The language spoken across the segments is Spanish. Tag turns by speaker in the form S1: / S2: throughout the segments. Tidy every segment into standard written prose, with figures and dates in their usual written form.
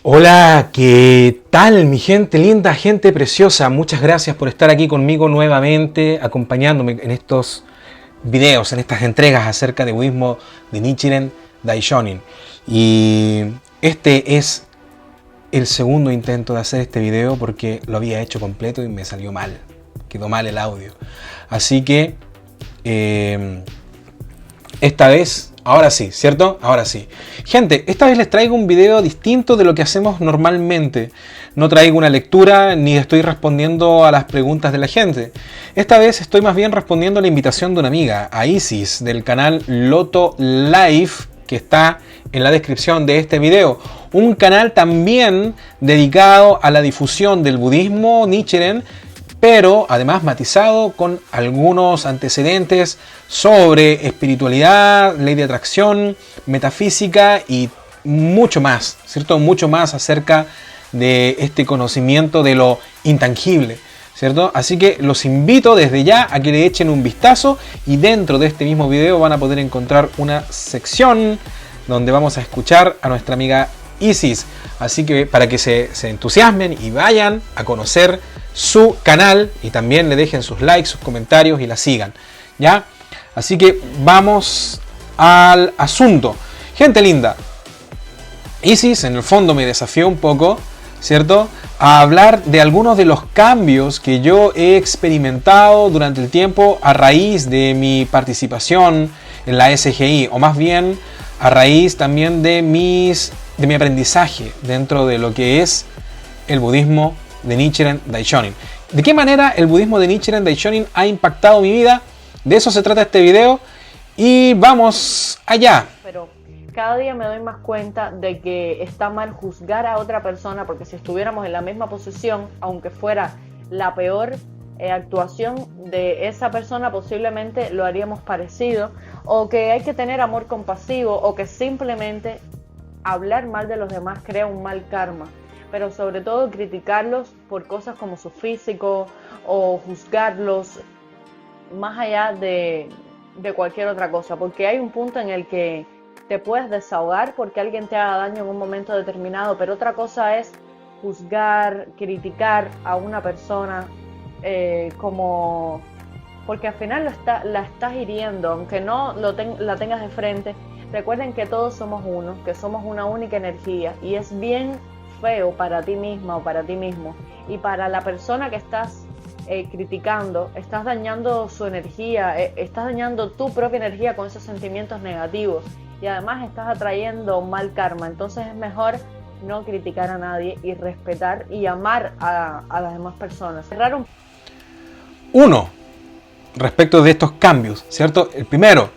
S1: Hola, ¿qué tal mi gente linda, gente preciosa? Muchas gracias por estar aquí conmigo nuevamente, acompañándome en estos videos, en estas entregas acerca de budismo de Nichiren Daishonin. Y este es el segundo intento de hacer este video porque lo había hecho completo y me salió mal, quedó mal el audio. Así que esta vez... Ahora sí, ¿cierto? Ahora sí. Gente, esta vez les traigo un video distinto de lo que hacemos normalmente. No traigo una lectura ni estoy respondiendo a las preguntas de la gente. Esta vez estoy más bien respondiendo a la invitación de una amiga, a Isis, del canal Loto Life, que está en la descripción de este video. Un canal también dedicado a la difusión del budismo Nichiren, pero además matizado con algunos antecedentes sobre espiritualidad, ley de atracción, metafísica y mucho más, ¿cierto? Mucho más acerca de este conocimiento de lo intangible, ¿cierto? Así que los invito desde ya a que le echen un vistazo y dentro de este mismo video van a poder encontrar una sección donde vamos a escuchar a nuestra amiga Isis. Así que para que se entusiasmen y vayan a conocer su canal y también le dejen sus likes, sus comentarios y la sigan, ¿ya? Así que vamos al asunto. Gente linda, Isis en el fondo me desafió un poco, ¿cierto? A hablar de algunos de los cambios que yo he experimentado durante el tiempo a raíz de mi participación en la SGI, o más bien a raíz también de mi aprendizaje dentro de lo que es el budismo de Nichiren Daishonin. ¿De qué manera el budismo de Nichiren Daishonin ha impactado mi vida? De eso se trata este video y vamos allá.
S2: Pero cada día me doy más cuenta de que está mal juzgar a otra persona, porque si estuviéramos en la misma posición, aunque fuera la peor actuación de esa persona, posiblemente lo haríamos parecido, o que hay que tener amor compasivo, o que simplemente hablar mal de los demás crea un mal karma. Pero sobre todo criticarlos por cosas como su físico o juzgarlos más allá de cualquier otra cosa, porque hay un punto en el que te puedes desahogar porque alguien te haga daño en un momento determinado, pero otra cosa es juzgar, criticar a una persona como porque al final la estás hiriendo, aunque no la tengas de frente. Recuerden que todos somos uno, que somos una única energía, y es bien feo para ti misma o para ti mismo y para la persona que estás criticando. Estás dañando su energía, estás dañando tu propia energía con esos sentimientos negativos y además estás atrayendo mal karma. Entonces es mejor no criticar a nadie y respetar y amar a las demás personas.
S1: Uno, respecto de estos cambios, ¿cierto? El primero,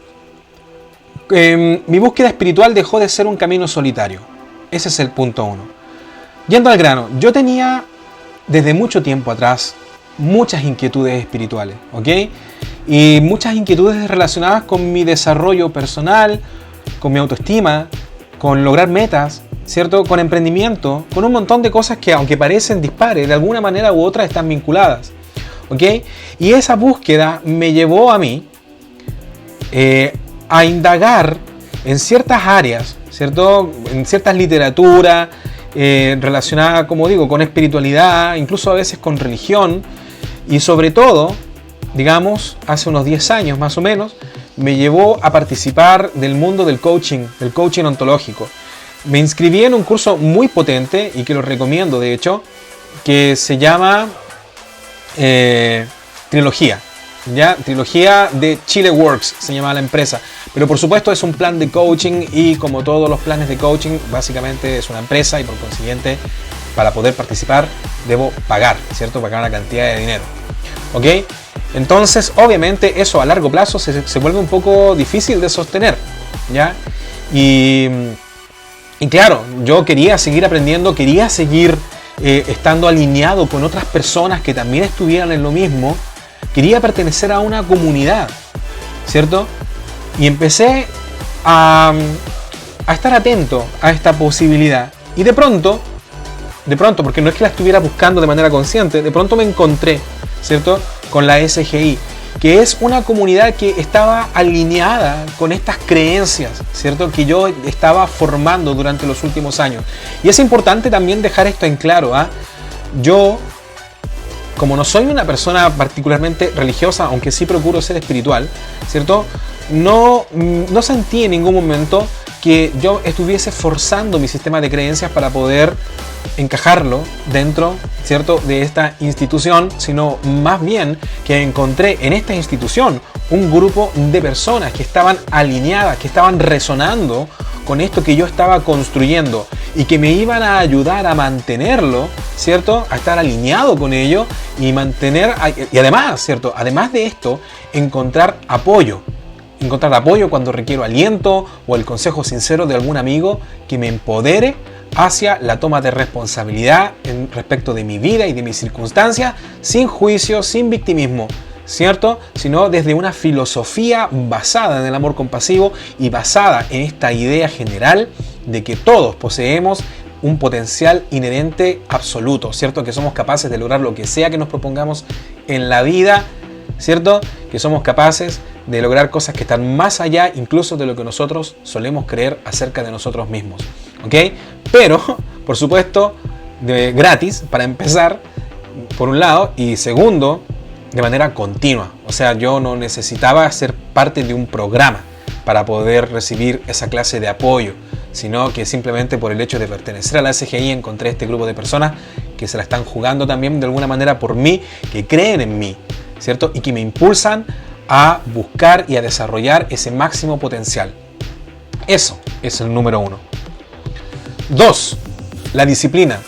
S1: mi búsqueda espiritual dejó de ser un camino solitario. Ese es el punto uno. Yendo al grano, yo tenía desde mucho tiempo atrás muchas inquietudes espirituales, ¿ok? Y muchas inquietudes relacionadas con mi desarrollo personal, con mi autoestima, con lograr metas, ¿cierto? Con emprendimiento, con un montón de cosas que, aunque parecen dispares, de alguna manera u otra están vinculadas, ¿ok? Y esa búsqueda me llevó a mí a indagar en ciertas áreas, ¿cierto? En ciertas literaturas relacionadas, como digo, con espiritualidad, incluso a veces con religión, y sobre todo, digamos, hace unos 10 años más o menos, me llevó a participar del mundo del coaching ontológico. Me inscribí en un curso muy potente y que lo recomiendo, de hecho, que se llama Trilogía. ¿Ya? Trilogía de Chile Works se llama la empresa, pero por supuesto es un plan de coaching y como todos los planes de coaching básicamente es una empresa y por consiguiente para poder participar debo pagar, ¿cierto? Pagar una cantidad de dinero, ¿ok? Entonces obviamente eso a largo plazo se vuelve un poco difícil de sostener, ¿ya? Y claro, yo quería seguir aprendiendo, quería seguir estando alineado con otras personas que también estuvieran en lo mismo. Quería pertenecer a una comunidad, ¿cierto? Y empecé a estar atento a esta posibilidad. Y de pronto, porque no es que la estuviera buscando de manera consciente, de pronto me encontré, ¿cierto? Con la SGI. que es una comunidad que estaba alineada con estas creencias, ¿cierto? Que yo estaba formando durante los últimos años. Y es importante también dejar esto en claro, ¿ah? Yo, como no soy una persona particularmente religiosa, aunque sí procuro ser espiritual, ¿cierto? No sentí en ningún momento que yo estuviese forzando mi sistema de creencias para poder encajarlo dentro, ¿cierto?, de esta institución, sino más bien que encontré en esta institución un grupo de personas que estaban alineadas, que estaban resonando con esto que yo estaba construyendo y que me iban a ayudar a mantenerlo, ¿cierto?, a estar alineado con ello y mantener, y además, ¿cierto?, además de esto, encontrar apoyo cuando requiero aliento o el consejo sincero de algún amigo que me empodere hacia la toma de responsabilidad en respecto de mi vida y de mis circunstancias, sin juicio, sin victimismo, ¿cierto? Sino desde una filosofía basada en el amor compasivo y basada en esta idea general de que todos poseemos un potencial inherente absoluto, ¿cierto? Que somos capaces de lograr lo que sea que nos propongamos en la vida, ¿cierto? Que somos capaces de lograr cosas que están más allá incluso de lo que nosotros solemos creer acerca de nosotros mismos, ¿ok? Pero, por supuesto, gratis, para empezar, por un lado, y segundo, de manera continua. O sea, yo no necesitaba ser parte de un programa para poder recibir esa clase de apoyo, sino que simplemente por el hecho de pertenecer a la SGI encontré este grupo de personas que se la están jugando también de alguna manera por mí, que creen en mí, ¿cierto? Y que me impulsan a buscar y a desarrollar ese máximo potencial. Eso es el número 1. 2. La disciplina.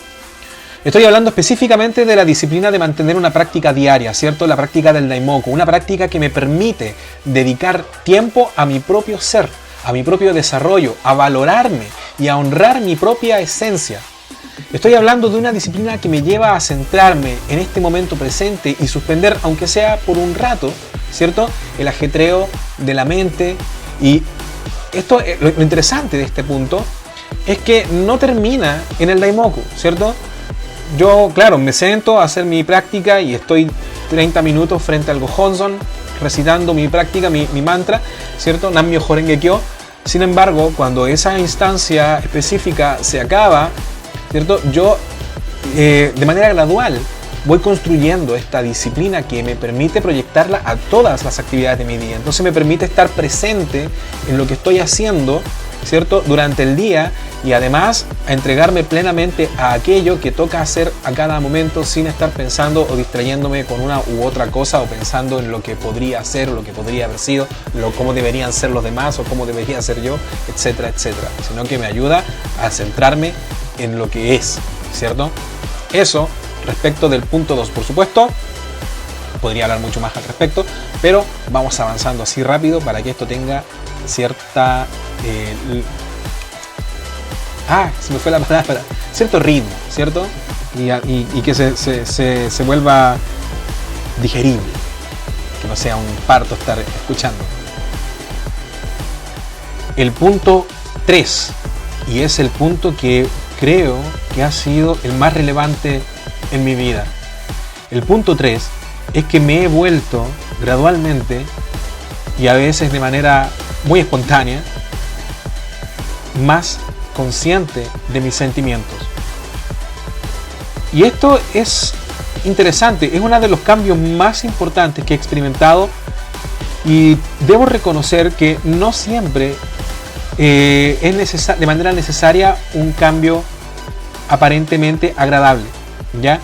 S1: Estoy hablando específicamente de la disciplina de mantener una práctica diaria, ¿cierto? La práctica del Daimoku, una práctica que me permite dedicar tiempo a mi propio ser, a mi propio desarrollo, a valorarme y a honrar mi propia esencia. Estoy hablando de una disciplina que me lleva a centrarme en este momento presente y suspender, aunque sea por un rato, ¿cierto?, el ajetreo de la mente. Y esto, lo interesante de este punto es que no termina en el Daimoku, ¿cierto? Yo, claro, me siento a hacer mi práctica y estoy 30 minutos frente al Gohonzon recitando mi práctica, mi mantra, ¿cierto? Nammyo Horenge Kyo. Sin embargo, cuando esa instancia específica se acaba, ¿cierto?, yo de manera gradual voy construyendo esta disciplina que me permite proyectarla a todas las actividades de mi día. Entonces me permite estar presente en lo que estoy haciendo, ¿cierto?, durante el día, y además a entregarme plenamente a aquello que toca hacer a cada momento sin estar pensando o distrayéndome con una u otra cosa o pensando en lo que podría ser o lo que podría haber sido, cómo deberían ser los demás o cómo debería ser yo, etcétera, etcétera. Sino que me ayuda a centrarme en lo que es, ¿cierto? Eso respecto del punto 2, por supuesto. Podría hablar mucho más al respecto, pero vamos avanzando así rápido para que esto tenga cierta... se me fue la palabra. Cierto ritmo, ¿cierto? Y que se vuelva digerible. Que no sea un parto estar escuchando. El punto 3, y es el punto que creo que ha sido el más relevante en mi vida. El punto 3 es que me he vuelto gradualmente y a veces de manera muy espontánea más consciente de mis sentimientos. Y esto es interesante, es uno de los cambios más importantes que he experimentado, y debo reconocer que no siempre es de manera necesaria un cambio aparentemente agradable, ¿ya?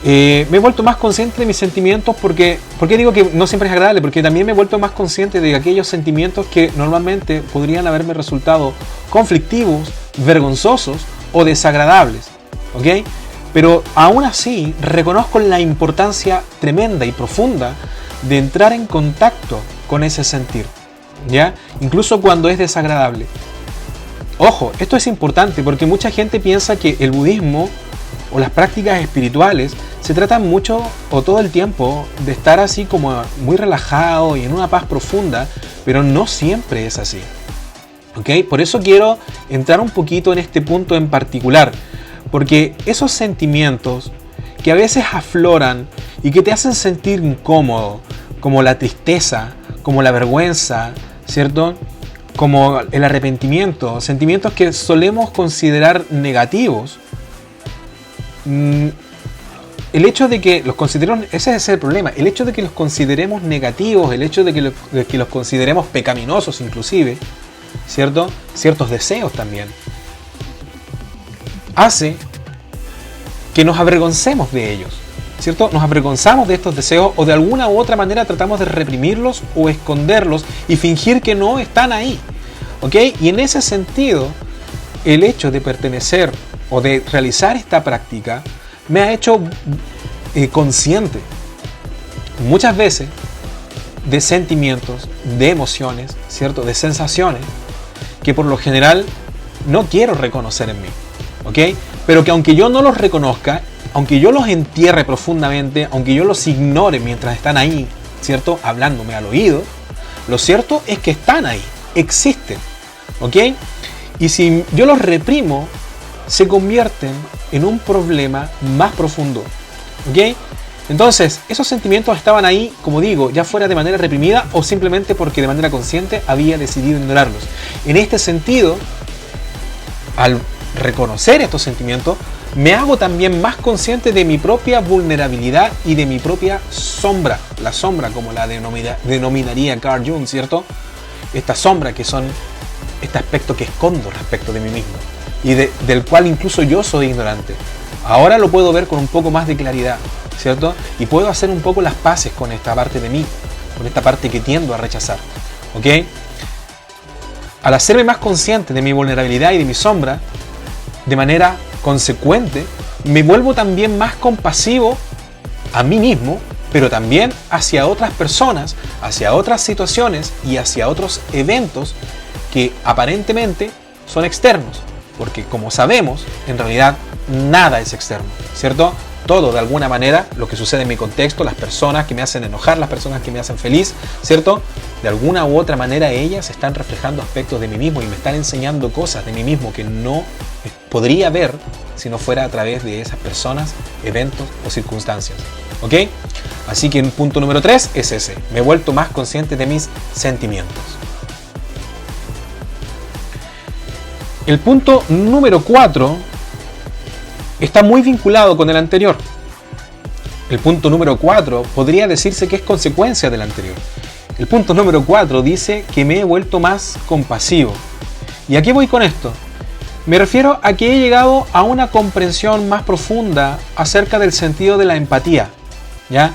S1: Me he vuelto más consciente de mis sentimientos ¿por qué digo que no siempre es agradable? Porque también me he vuelto más consciente de aquellos sentimientos que normalmente podrían haberme resultado conflictivos, vergonzosos o desagradables, ¿ok? Pero aún así reconozco la importancia tremenda y profunda de entrar en contacto con ese sentir, ¿ya? Incluso cuando es desagradable. Ojo, esto es importante porque mucha gente piensa que el budismo o las prácticas espirituales se tratan mucho o todo el tiempo de estar así como muy relajado y en una paz profunda, pero no siempre es así, ¿ok? Por eso quiero entrar un poquito en este punto en particular, porque esos sentimientos que a veces afloran y que te hacen sentir incómodo, como la tristeza, como la vergüenza, ¿cierto? Como el arrepentimiento, sentimientos que solemos considerar negativos. El hecho de que los consideremos, ese es el problema, el hecho de que los consideremos negativos, el hecho de que los consideremos pecaminosos inclusive, ¿cierto? Ciertos deseos también, hace que nos avergoncemos de ellos, ¿cierto? Nos avergonzamos de estos deseos o de alguna u otra manera tratamos de reprimirlos o esconderlos y fingir que no están ahí, ¿ok? Y en ese sentido, el hecho de pertenecer o de realizar esta práctica me ha hecho consciente muchas veces de sentimientos, de emociones, ¿cierto? De sensaciones que por lo general no quiero reconocer en mí, ¿ok? Pero que aunque yo no los reconozca, aunque yo los entierre profundamente, aunque yo los ignore mientras están ahí, ¿cierto? Hablándome al oído, lo cierto es que están ahí, existen, ¿ok? Y si yo los reprimo, se convierten en un problema más profundo, ¿ok? Entonces, esos sentimientos estaban ahí, como digo, ya fuera de manera reprimida o simplemente porque de manera consciente había decidido ignorarlos. En este sentido, al reconocer estos sentimientos, me hago también más consciente de mi propia vulnerabilidad y de mi propia sombra. La sombra, como la denominaría Carl Jung, ¿cierto? Esta sombra que son este aspecto que escondo respecto de mí mismo y del cual incluso yo soy ignorante. Ahora lo puedo ver con un poco más de claridad, ¿cierto? Y puedo hacer un poco las paces con esta parte de mí, con esta parte que tiendo a rechazar, ¿ok? Al hacerme más consciente de mi vulnerabilidad y de mi sombra, de manera consecuente, me vuelvo también más compasivo a mí mismo, pero también hacia otras personas, hacia otras situaciones y hacia otros eventos que aparentemente son externos. Porque como sabemos, en realidad nada es externo, ¿cierto? Todo de alguna manera, lo que sucede en mi contexto, las personas que me hacen enojar, las personas que me hacen feliz, ¿cierto? De alguna u otra manera ellas están reflejando aspectos de mí mismo y me están enseñando cosas de mí mismo que no podría ver si no fuera a través de esas personas, eventos o circunstancias, ¿ok? Así que el punto número 3 es ese, me he vuelto más consciente de mis sentimientos. El punto número 4 está muy vinculado con el anterior. El punto número 4 podría decirse que es consecuencia del anterior. El punto número 4 dice que me he vuelto más compasivo. ¿Y a qué voy con esto? Me refiero a que he llegado a una comprensión más profunda acerca del sentido de la empatía, ¿ya?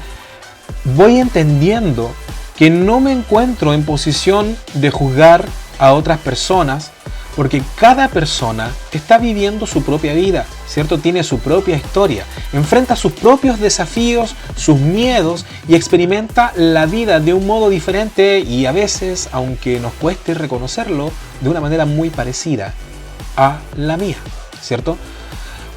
S1: Voy entendiendo que no me encuentro en posición de juzgar a otras personas porque cada persona está viviendo su propia vida, ¿cierto? Tiene su propia historia, enfrenta sus propios desafíos, sus miedos y experimenta la vida de un modo diferente y a veces, aunque nos cueste reconocerlo, de una manera muy parecida a la mía, ¿cierto?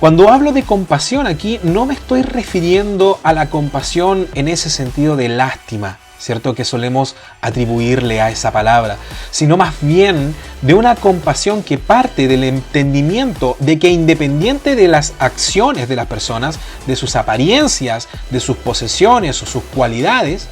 S1: Cuando hablo de compasión aquí, no me estoy refiriendo a la compasión en ese sentido de lástima, ¿cierto? Que solemos atribuirle a esa palabra, sino más bien de una compasión que parte del entendimiento de que independiente de las acciones de las personas, de sus apariencias, de sus posesiones o sus cualidades,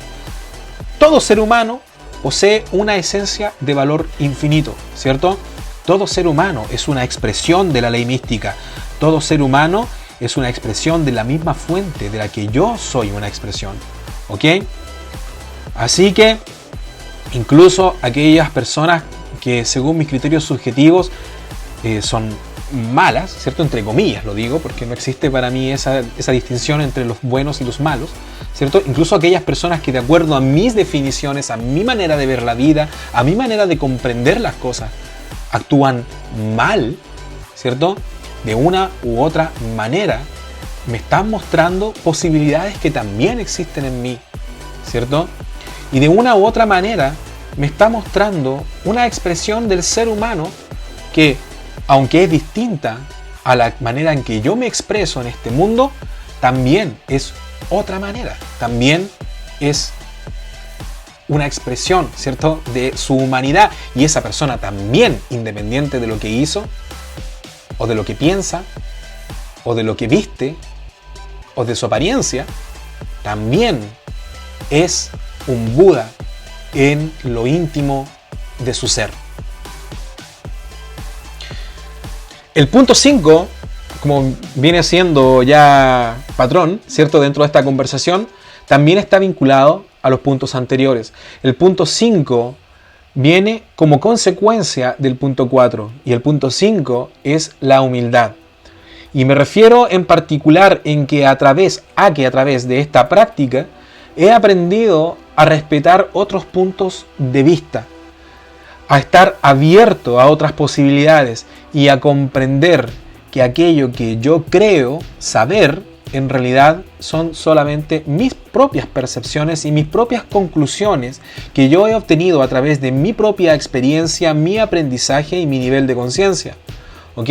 S1: todo ser humano posee una esencia de valor infinito, ¿cierto? Todo ser humano es una expresión de la ley mística. Todo ser humano es una expresión de la misma fuente de la que yo soy una expresión, ¿ok? Así que incluso aquellas personas que según mis criterios subjetivos son malas, ¿cierto? Entre comillas lo digo, porque no existe para mí esa distinción entre los buenos y los malos, ¿cierto? Incluso aquellas personas que de acuerdo a mis definiciones, a mi manera de ver la vida, a mi manera de comprender las cosas, actúan mal, ¿cierto? De una u otra manera, me están mostrando posibilidades que también existen en mí, ¿cierto? Y de una u otra manera me está mostrando una expresión del ser humano que, aunque es distinta a la manera en que yo me expreso en este mundo, también es otra manera, también es una expresión, ¿cierto?, de su humanidad. Y esa persona también, independiente de lo que hizo, o de lo que piensa, o de lo que viste, o de su apariencia, también es un Buda en lo íntimo de su ser. El punto 5, como viene siendo ya patrón, ¿cierto? Dentro de esta conversación, también está vinculado a los puntos anteriores. El punto 5 viene como consecuencia del punto 4 y el punto 5 es la humildad. Y me refiero en particular en que a través de esta práctica he aprendido a respetar otros puntos de vista, a estar abierto a otras posibilidades y a comprender que aquello que yo creo saber en realidad son solamente mis propias percepciones y mis propias conclusiones que yo he obtenido a través de mi propia experiencia, mi aprendizaje y mi nivel de conciencia. ¿Ok?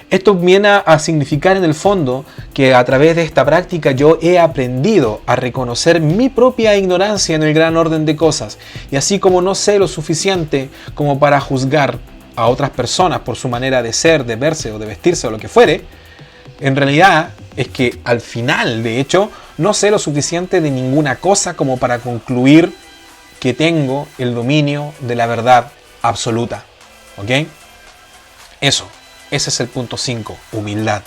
S1: Esto viene a significar en el fondo que a través de esta práctica yo he aprendido a reconocer mi propia ignorancia en el gran orden de cosas. Y así como no sé lo suficiente como para juzgar a otras personas por su manera de ser, de verse o de vestirse o lo que fuere, en realidad es que al final, de hecho, no sé lo suficiente de ninguna cosa como para concluir que tengo el dominio de la verdad absoluta. ¿Ok? Ese es el punto 5, humildad.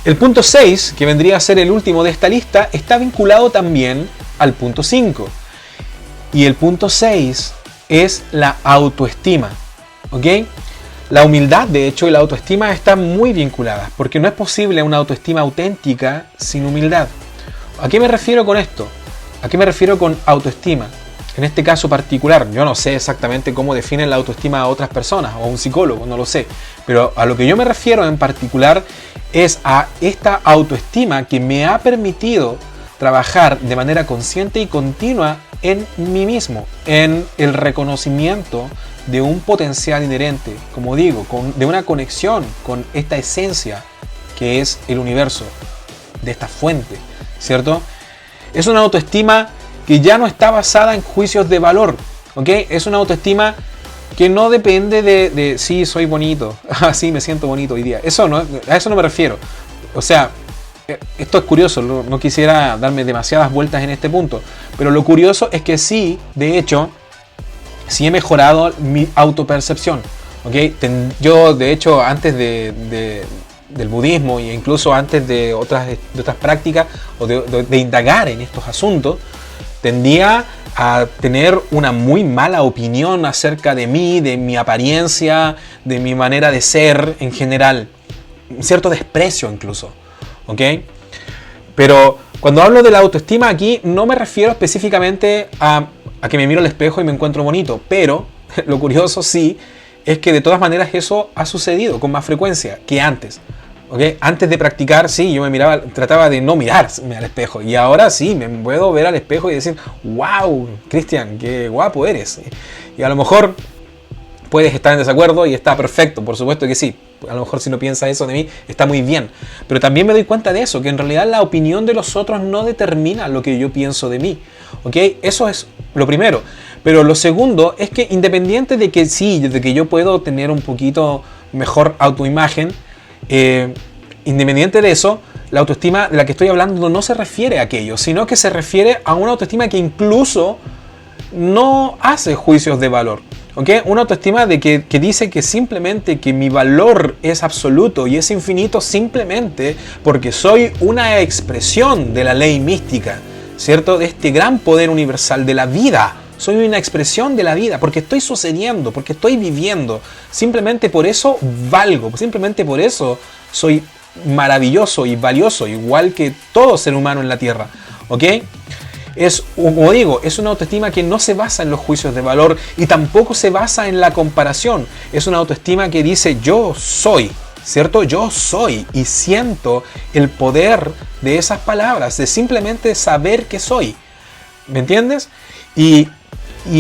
S1: El punto 6, que vendría a ser el último de esta lista, está vinculado también al punto 5. Y el punto 6 es la autoestima. ¿Ok? La humildad, de hecho, y la autoestima están muy vinculadas, porque no es posible una autoestima auténtica sin humildad. ¿A qué me refiero con esto? ¿A qué me refiero con autoestima? En este caso particular, yo no sé exactamente cómo definen la autoestima a otras personas, o un psicólogo, no lo sé. Pero a lo que yo me refiero en particular es a esta autoestima que me ha permitido trabajar de manera consciente y continua en mí mismo, en el reconocimiento de un potencial inherente, como digo, de una conexión con esta esencia que es el universo, de esta fuente, ¿cierto? Es una autoestima que ya no está basada en juicios de valor, ¿ok? Es una autoestima que no depende de sí, soy bonito, sí, me siento bonito hoy día. A eso no me refiero. O sea, esto es curioso, no quisiera darme demasiadas vueltas en este punto, pero lo curioso es que sí, de hecho, sí he mejorado mi autopercepción. ¿Okay? Yo, de hecho, antes del budismo e incluso antes de otras prácticas o de indagar en estos asuntos, tendía a tener una muy mala opinión acerca de mí, de mi apariencia, de mi manera de ser en general. Cierto desprecio incluso. ¿Ok? Pero cuando hablo de la autoestima aquí no me refiero específicamente a que me miro al espejo y me encuentro bonito, pero lo curioso sí es que de todas maneras eso ha sucedido con más frecuencia que antes. ¿Okay? Antes de practicar, sí, yo trataba de no mirarme al espejo, y ahora sí, me puedo ver al espejo y decir, wow, Cristian, qué guapo eres. Y a lo mejor puedes estar en desacuerdo y está perfecto, por supuesto que sí. A lo mejor si no piensas eso de mí, está muy bien. Pero también me doy cuenta de eso, que en realidad la opinión de los otros no determina lo que yo pienso de mí. ¿Ok? Eso es lo primero. Pero lo segundo es que independiente de que sí, de que yo puedo tener un poquito mejor autoimagen, independiente de eso, la autoestima de la que estoy hablando no se refiere a aquello, sino que se refiere a una autoestima que incluso no hace juicios de valor. ¿Okay? Una autoestima que dice que simplemente que mi valor es absoluto y es infinito simplemente porque soy una expresión de la ley mística, ¿cierto? De este gran poder universal de la vida. Soy una expresión de la vida porque estoy sucediendo, porque estoy viviendo. Simplemente por eso valgo, simplemente por eso soy maravilloso y valioso, igual que todo ser humano en la Tierra. ¿Ok? Es, como digo, es una autoestima que no se basa en los juicios de valor y tampoco se basa en la comparación. Es una autoestima que dice yo soy, ¿cierto? Yo soy y siento el poder de esas palabras, de simplemente saber que soy. ¿Me entiendes? Y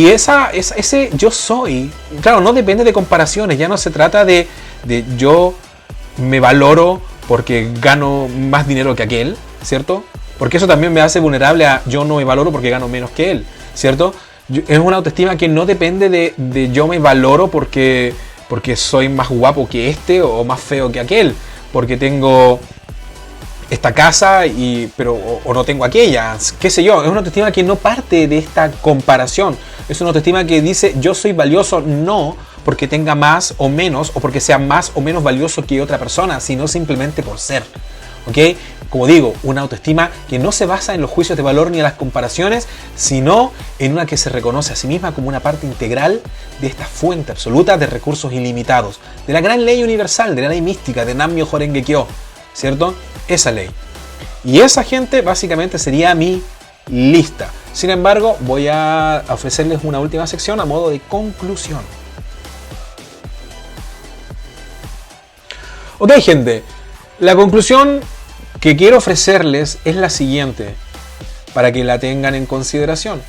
S1: ese yo soy, claro, no depende de comparaciones, ya no se trata de yo me valoro porque gano más dinero que aquel, ¿cierto? Porque eso también me hace vulnerable a yo no me valoro porque gano menos que él, ¿cierto? Es una autoestima que no depende de yo me valoro porque soy más guapo que este o más feo que aquel, porque tengo esta casa, o no tengo aquella, qué sé yo. Es una autoestima que no parte de esta comparación. Es una autoestima que dice yo soy valioso no porque tenga más o menos o porque sea más o menos valioso que otra persona, sino simplemente por ser. ¿Ok? Como digo, una autoestima que no se basa en los juicios de valor ni en las comparaciones, sino en una que se reconoce a sí misma como una parte integral de esta fuente absoluta de recursos ilimitados, de la gran ley universal, de la ley mística, de Nam-myoho Renge Kyo, ¿cierto? Esa ley. Y esa gente básicamente sería mi lista. Sin embargo, voy a ofrecerles una última sección a modo de conclusión. Ok, gente. La conclusión que quiero ofrecerles es la siguiente, para que la tengan en consideración.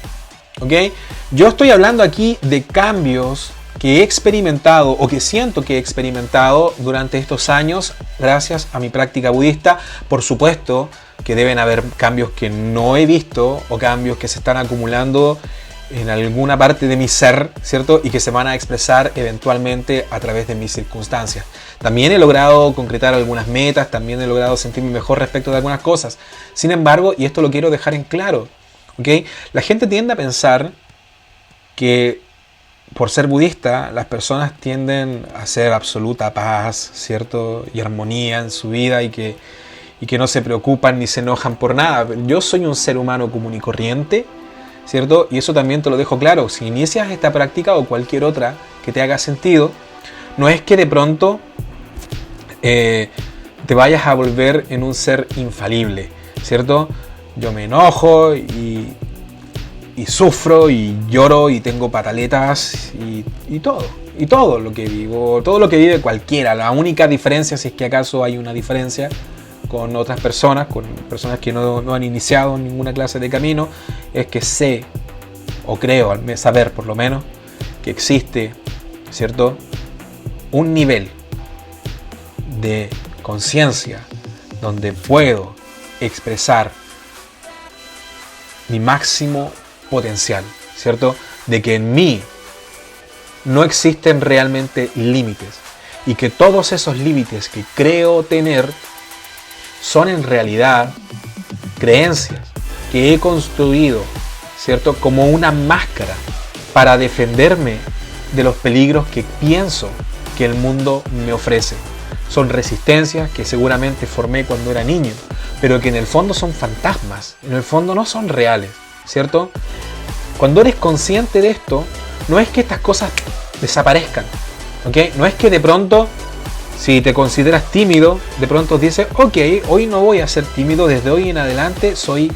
S1: ¿Ok? Yo estoy hablando aquí de cambios que he experimentado o que siento que he experimentado durante estos años gracias a mi práctica budista. Por supuesto que deben haber cambios que no he visto o cambios que se están acumulando en alguna parte de mi ser, ¿cierto? Y que se van a expresar eventualmente a través de mis circunstancias. También he logrado concretar algunas metas, también he logrado sentirme mejor respecto de algunas cosas. Sin embargo, y esto lo quiero dejar en claro, ¿ok? La gente tiende a pensar que por ser budista, las personas tienden a ser absoluta paz, ¿cierto? Y armonía en su vida y que no se preocupan ni se enojan por nada. Yo soy un ser humano común y corriente, ¿cierto? Y eso también te lo dejo claro. Si inicias esta práctica o cualquier otra que te haga sentido, no es que de pronto te vayas a volver en un ser infalible, ¿cierto? Yo me enojo y sufro y lloro y tengo pataletas y todo lo que vivo, todo lo que vive cualquiera. La única diferencia, si es que acaso hay una diferencia con otras personas, con personas que no han iniciado ninguna clase de camino, es que sé, o creo, al saber por lo menos, que existe, ¿cierto?, un nivel de conciencia donde puedo expresar mi máximo potencial, ¿cierto? De que en mí no existen realmente límites y que todos esos límites que creo tener son en realidad creencias que he construido, ¿cierto?, como una máscara para defenderme de los peligros que pienso que el mundo me ofrece. Son resistencias que seguramente formé cuando era niño, pero que en el fondo son fantasmas, en el fondo no son reales, ¿cierto? Cuando eres consciente de esto, no es que estas cosas desaparezcan, ¿ok? No es que de pronto, si te consideras tímido, de pronto dices, ok, hoy no voy a ser tímido, desde hoy en adelante soy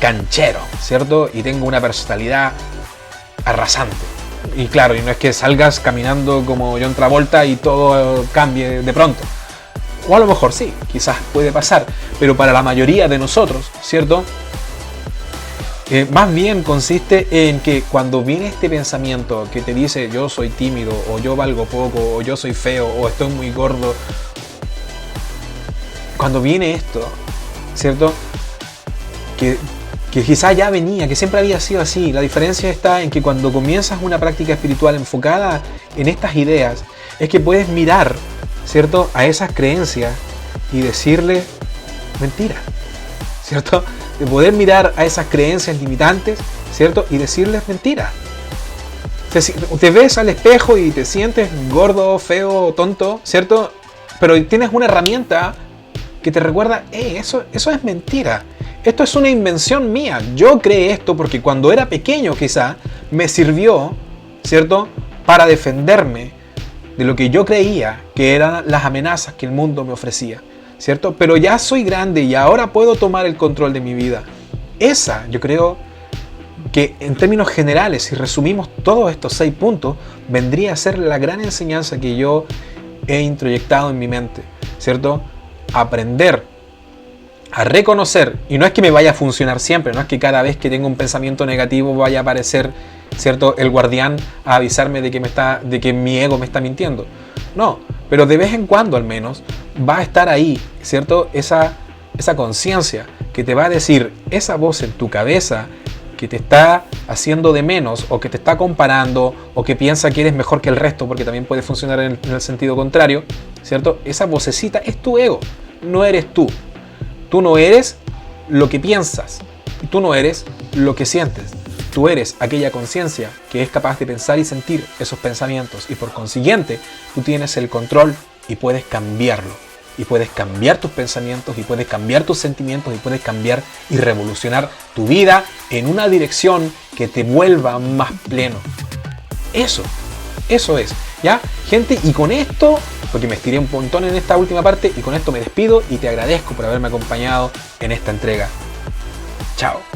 S1: canchero, ¿cierto? Y tengo una personalidad arrasante. Y claro, y no es que salgas caminando como John Travolta y todo cambie de pronto. O a lo mejor sí, quizás puede pasar, pero para la mayoría de nosotros, ¿cierto? Más bien consiste en que cuando viene este pensamiento que te dice yo soy tímido, o yo valgo poco, o yo soy feo, o estoy muy gordo, cuando viene esto, ¿cierto?, que quizás ya venía, que siempre había sido así. La diferencia está en que cuando comienzas una práctica espiritual enfocada en estas ideas, es que puedes mirar, ¿cierto?, a esas creencias y decirle mentira, ¿cierto? De poder mirar a esas creencias limitantes, ¿cierto?, y decirles mentira. Te ves al espejo y te sientes gordo, feo, tonto, ¿cierto? Pero tienes una herramienta que te recuerda, eso es mentira. Esto es una invención mía. Yo creé esto porque cuando era pequeño quizá me sirvió, ¿cierto?, para defenderme de lo que yo creía que eran las amenazas que el mundo me ofrecía, ¿cierto? Pero ya soy grande y ahora puedo tomar el control de mi vida. Esa, yo creo que en términos generales, si resumimos todos estos 6 puntos, vendría a ser la gran enseñanza que yo he introyectado en mi mente, ¿cierto? Aprender a reconocer, y no es que me vaya a funcionar siempre, no es que cada vez que tengo un pensamiento negativo vaya a aparecer, ¿cierto?, el guardián a avisarme de que mi ego me está mintiendo. No, pero de vez en cuando al menos va a estar ahí, ¿cierto?, esa conciencia que te va a decir, esa voz en tu cabeza que te está haciendo de menos, o que te está comparando, o que piensa que eres mejor que el resto, porque también puede funcionar en el sentido contrario, ¿cierto? Esa vocecita es tu ego, no eres tú. Tú no eres lo que piensas. Y tú no eres lo que sientes. Tú eres aquella conciencia que es capaz de pensar y sentir esos pensamientos. Y por consiguiente, tú tienes el control y puedes cambiarlo. Y puedes cambiar tus pensamientos, y puedes cambiar tus sentimientos, y puedes cambiar y revolucionar tu vida en una dirección que te vuelva más pleno. Eso es, ¿ya? Gente, y con esto, porque me estiré un montón en esta última parte, y con esto me despido y te agradezco por haberme acompañado en esta entrega. Chao.